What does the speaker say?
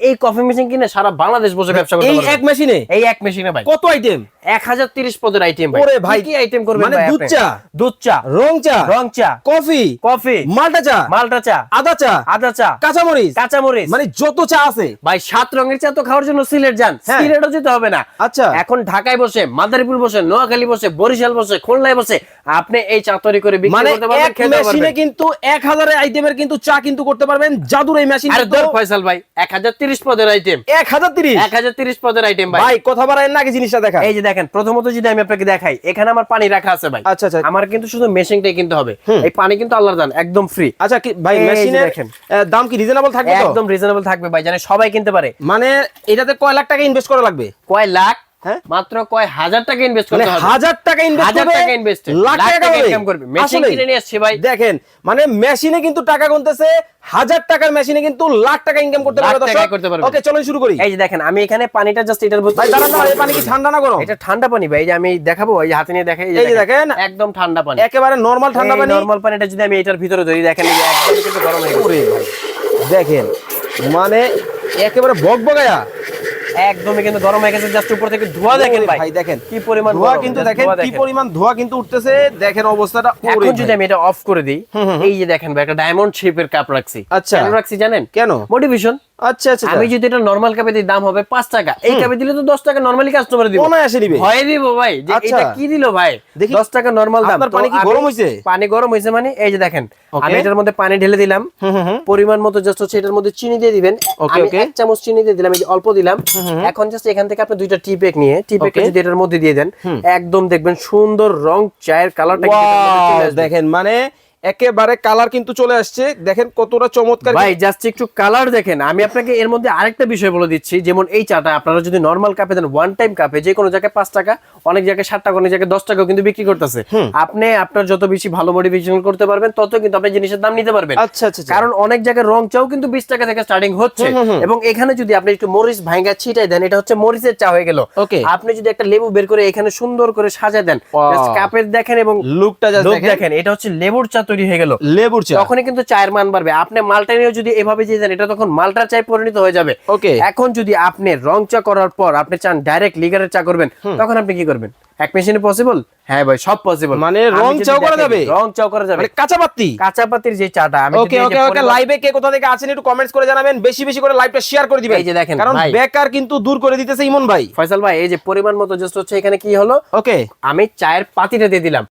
এই coffee machine কিনে সারা বাংলাদেশ বসে ব্যবসা করতে পারবেন। এই এক মেশিনে? এই এক মেশিনে ভাই। কত আইটেম? 1030 পদের আইটেম ভাই। ওরে ভাই, কি আইটেম করবেন মানে ভাই আপনি? দুধ চা, দুধ চা, রং চা, রং চা, কফি, কফি, মাল্টা চা, মাল্টা চা, আদা চা, আদা চা, কাঁচামরিচ, কাঁচামরিচ, মানে যত চা আছে ভাই 7 রঙের চা তো খাওয়ার জন্য সিলেট যান, হ্যাঁ। সিলেটও যেতে হবে না। আচ্ছা। এখন ঢাকায় বসে, মাদারীপুর বসে, নোয়াখালী বসে, বরিশাল বসে, খুলনায় বসে আপনি এই চা তৈরি করে বিক্রি মানে করতে পারবেন, এক খেতে মেশিনে পারবেন। কিন্তু 1000 আইটেমের কিন্তু চা কিন্তু করতে পারবেন। জাদুর এই মেশিন আরে কিন্তু দর ফয়সাল ভাই, 1030 পদের আইটেম, 1030। 1030 পদের আইটেম ভাই। ভাই কথা বাড়ায় না, আগে জিনিসটা দেখা। এই যে দেখেন, প্রথমত যদি আমি আপনাকে দেখাই, এখানে আমার পানি রাখা আছে ভাই। আচ্ছা আচ্ছা। আমার কিন্তু শুধু মেশিনটাই কিনতে হবে। এই পানি কিন্তু আল্লাহর দান, একদম ফ্রি। আচ্ছা ভাই, এই যে মেশিনের দেখেন। দাম কি রিজনেবল থাকবে তো? একদম রিজনেবল থাকবে ভাই, জানে সবাই কিনতে পারে। মানে এটাতে কয় লাখ টাকা ইনভেস্ট করা লাগবে? কয় লাখ? হ্যাঁ? মাত্র কয় হাজার টাকা ইনভেস্ট মানে করতে হবে। 1000 টাকা ইনভেস্ট 1000 করবে, টাকা ইনভেস্ট, লাখ টাকা ইনকাম করবে। মেশিন কিনে নিয়ে আসছে ভাই। দেখেন, মানে মেশিনে কিন্তু টাকা গুনতেছে, 1000 টাকার মেশিনে কিন্তু লাখ টাকা ইনকাম করতে পারবে লাখ টাকা দর্শক। করতে পারবে। ওকে চলুন শুরু করি। এই যে দেখেন, আমি এখানে পানিটা জাস্ট এটার ভিতরে, ভাই দাঁড়ান দাঁড়ান, এই পানি কি ঠান্ডা না গরম? এটা ঠান্ডা পানি ভাই। এই যে আমি দেখাবো, এই যে হাতে নিয়ে দেখাই, এই যে দেখেন, একদম ঠান্ডা পানি, একেবারে নরমাল ঠান্ডা পানি। নরমাল পানিটা যদি আমি এটার ভিতরে ধরি, দেখেন এই যে একদম কিন্তু গরম হয়ে গেছে। ওরে ভাই, দেখেন মানে একেবারে বকবকায়া, একদমই কিন্তু গরম হয়ে গেছে। জাস্ট উপর থেকে ধোঁয়া দেখেন ভাই, ভাই দেখেন কি পরিমাণ ধোঁয়া, গরম, কিন্তু just দেখেন ধোঁয়া কি পরিমাণ ধোঁয়া কিন্তু উঠতেছে, দেখেন অবস্থাটা। ওরে এখন যদি ভাই। আমি এটা অফ করে দিই, এই যে দেখেন ভাই, একটা ডায়মন্ড শেপের কাপ রাখছি। আচ্ছা। কেন রাখছি জানেন? কেন? মোটিভেশন। আচ্ছা আচ্ছা। আমি যদি এটা নরমাল কাপে দিই, দাম হবে 5 টাকা। এই কাপে দিলে তো 10 টাকা নরমালি কাস্টমার দিব। অনায়াসে নিবে। ভয় দিব ভাই যে আচ্ছা। এটা কি দিল ভাই, দেখি। 10 টাকা নরমাল দাম। আপনার তো পানি কি আমি- গরম হইছে? পানি গরম হইছে মানে এই যে দেখেন, Okay. আমি এটার মধ্যে পানি ঢেলে দিলাম, পরিমাণ মতো জাস্ট হচ্ছে এটার মধ্যে চিনি দিয়ে দিবেন। Okay, আমি okay. 1 চামচ চিনি দিয়ে দিলাম, এই যে অল্প দিলাম। এখন জাস্ট এখান থেকে আপনি 2টা টি ব্যাগ নিয়ে, টি ব্যাগটা Okay. যদি এটার মধ্যে দিয়ে দেন, একদম দেখবেন সুন্দর রং চায়ের কালারটা কিন্তু এটার মধ্যে চলে আসবে। দেখেন মানে একেবারে কালার কিন্তু চলে আসছে, দেখেন কতটা চমৎকার। ভাই জাস্ট একটু কালার দেখেন। আমি আপনাকে এর মধ্যে আরেকটা বিষয় বলে দিচ্ছি, যেমন এই চাটা আপনারা যদি নরমাল কাপে দেন, ওয়ান টাইম কাপে, যে কোনো জায়গায় 5 টাকা, অনেক জায়গায় 7 টাকা, অনেক জায়গায় 10 টাকাও কিন্তু বিক্রি করতেছে। আপনি আপনার যত বেশি ভালো মডিফিকেশন করতে পারবেন, তত কিন্তু আপনি জিনিসের দাম নিতে পারবেন। আচ্ছা আচ্ছা আচ্ছা। কারণ অনেক জায়গায় রং চাও কিন্তু 20 টাকা থেকে স্টার্টিং হচ্ছে। এবং এখানে যদি আপনি একটু মরিচ ভাঙা ছিটাই দেন, এটা হচ্ছে মরিচের চা হয়ে গেল। Okay. আপনি যদি একটা লেবু বের করে এখানে সুন্দর করে সাজা দেন, Wow. just কাপের দেখেন এবং লুকটা জাস্ট লোক দেখেন, দেখেন, এটা হচ্ছে লেবুর চা তৈরি হয়ে গেল। লেবুর চা। তখনই কিন্তু চায়ের মান বাড়বে। আপনি মালটা নিয়ে যদি এভাবে দিয়ে দেন, এটা তখন মালটার চায় পরিণত হয়ে যাবে। ওকে। এখন যদি আপনি রং চা করার পর আপনি চান ডাইরেক্ট লিগারের চা করবেন, তখন আপনি কি করবেন? এক মেশিনে পসিবল? হ্যাঁ ভাই, সব পসিবল। মানে রং চাও করা যাবে? রং চাও করা যাবে, মানে কাঁচা পাত্তি। কাঁচা পাতির যে চাটা আমি ওকে ওকে ওকে, লাইভে কে কোথা থেকে আছেন একটু কমেন্টস করে জানাবেন, বেশি বেশি করে লাইভটা শেয়ার করে দিবেন। এই যে দেখেন কারণ ভাই, বেকার কিন্তু দূর করে দিতেছে ইমন ভাই। ফয়সাল ভাই, এই যে পরিমাণ মতো জাস্ট হচ্ছে এখানে কি হলো, ওকে, আমি চায়ের পাতিটা দিয়ে দিলাম।